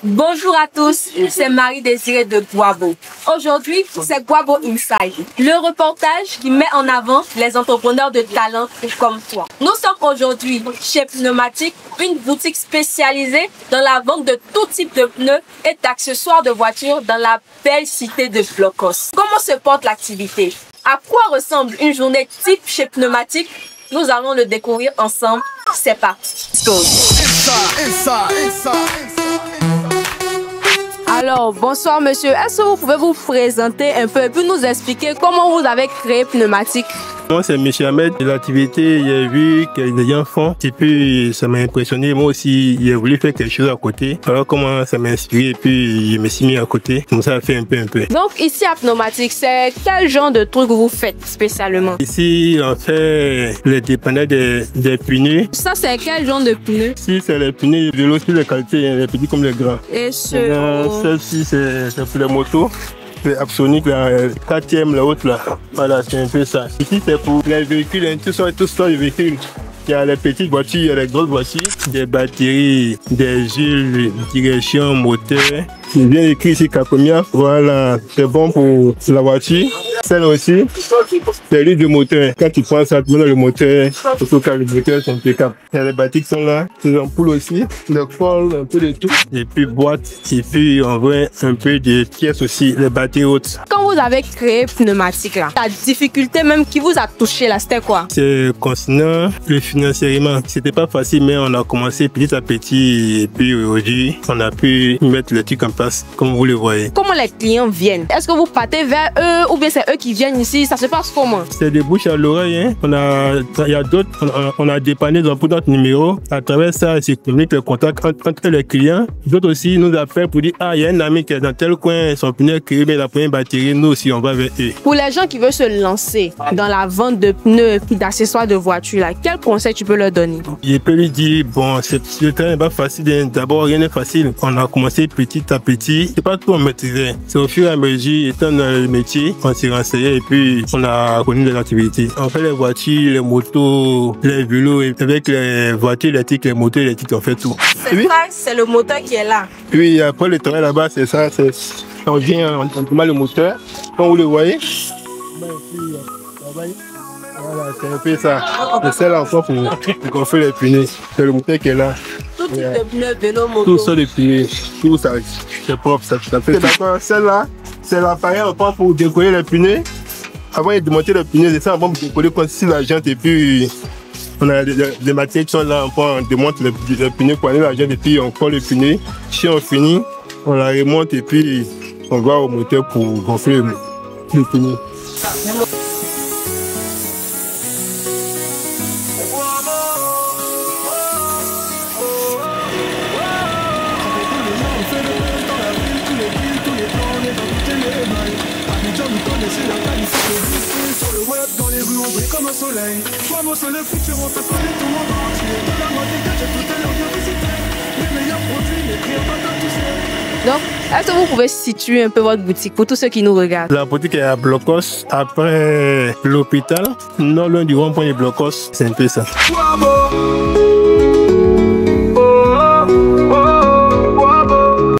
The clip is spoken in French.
Bonjour à tous, c'est Marie-Désirée de Guabo. Aujourd'hui, c'est Guabo Inside, le reportage qui met en avant les entrepreneurs de talent comme toi. Nous sommes aujourd'hui chez Pneumatique, une boutique spécialisée dans la vente de tout type de pneus et d'accessoires de voitures dans la belle cité de Blocos. Comment se porte l'activité? À quoi ressemble une journée type chez Pneumatique? Nous allons le découvrir ensemble. C'est parti. Alors, bonsoir monsieur. Est-ce que vous pouvez vous présenter un peu et puis nous expliquer comment vous avez créé Pneumatique? Moi, c'est M. Ahmed. L'activité, j'ai vu que les gens font. Et puis, ça m'a impressionné. Moi aussi, j'ai voulu faire quelque chose à côté. Alors, comment ça m'a inspiré. Et puis, je me suis mis à côté. Comme ça a fait un peu. Donc, ici à Pneumatique, c'est quel genre de truc vous faites spécialement? Ici, on fait les dépanneurs des pneus. Ça, c'est quel genre de pneus? Ici, c'est les pneus de l'eau sur les qualités, les petits comme les grands. Et celle-ci, c'est pour les motos. Axonique, la 4e, la haute là. Voilà, c'est un peu ça. Ici, c'est pour les véhicules, hein, tout ça les véhicules. Il y a les petites voitures, il y a les grosses voitures, des batteries, des huiles, direction, moteur. C'est bien écrit ici, Capomia. Voilà, c'est bon pour la voiture. Celle aussi, c'est l'huile de moteur. Quand tu prends ça, tu mets dans le moteur, surtout quand le moteur est impeccable. Il y a les batteries qui sont là, les ampoules aussi, le col, un peu de tout. Et puis boîte, et puis on voit un peu de pièces aussi, les batteries hautes. Quand vous avez créé Pneumatique là, la difficulté même qui vous a touché là, c'était quoi? C'est concernant le financièrement. C'était pas facile, mais on a commencé petit à petit. Et puis aujourd'hui, on a pu mettre les trucs en place, comme vous le voyez. Comment les clients viennent? Est-ce que vous partez vers eux ou bien c'est eux qui viennent ici? Ça se passe comment? C'est des bouches à l'oreille. Hein. Il y a d'autres, on a dépanné pour notre numéro. À travers ça, c'est communique le contact entre les clients. D'autres aussi nous appellent pour dire il y a un ami qui est dans tel coin, son pneu créé, mais la première batterie, nous aussi on va vers eux. Pour les gens qui veulent se lancer dans la vente de pneus et d'accessoires de voiture, là, quel conseil tu peux leur donner? Je peux lui dire bon, le terrain n'est pas facile. D'abord, rien n'est facile. On a commencé petit à petit. C'est pas tout on maîtrisait. C'est au fur et à mesure, étant dans le métier, on s'est renseigné et puis on a connu les activités. On fait les voitures, les motos, les vélos, et avec les voitures électriques, les motos électriques, on fait tout. C'est le moteur qui est là. Oui, après le travail là-bas, c'est ça. On vient, on met le moteur, comme vous le voyez. Voilà, c'est un peu ça. C'est celle-là encore pour qu'on fait les pneus. C'est le moteur qui est là. Tout type de pneus, vélo, moto. Tout ça, les pneus. Tout ça, c'est propre, ça fait. D'accord, celle-là, c'est l'appareil on prend pour décoller les pneus. Avant de démonter les pneus, c'est ça, on va décoller comme si la jante et puis on a des matières qui sont là, on démonte les pneus pour aller la jante et puis on colle les pneus. Si on finit, on la remonte et puis on va au moteur pour gonfler le pneu. Comme un soleil, toi mon seul futur, on te connaît tout le monde entier. De la mode dégage tout à l'heure, viens visiter les meilleurs produits, les prix à tous. Donc, est-ce que vous pouvez situer un peu votre boutique pour tous ceux qui nous regardent? La boutique est à Blocos, après l'hôpital, non loin du rond-point de Blocos, c'est un peu ça.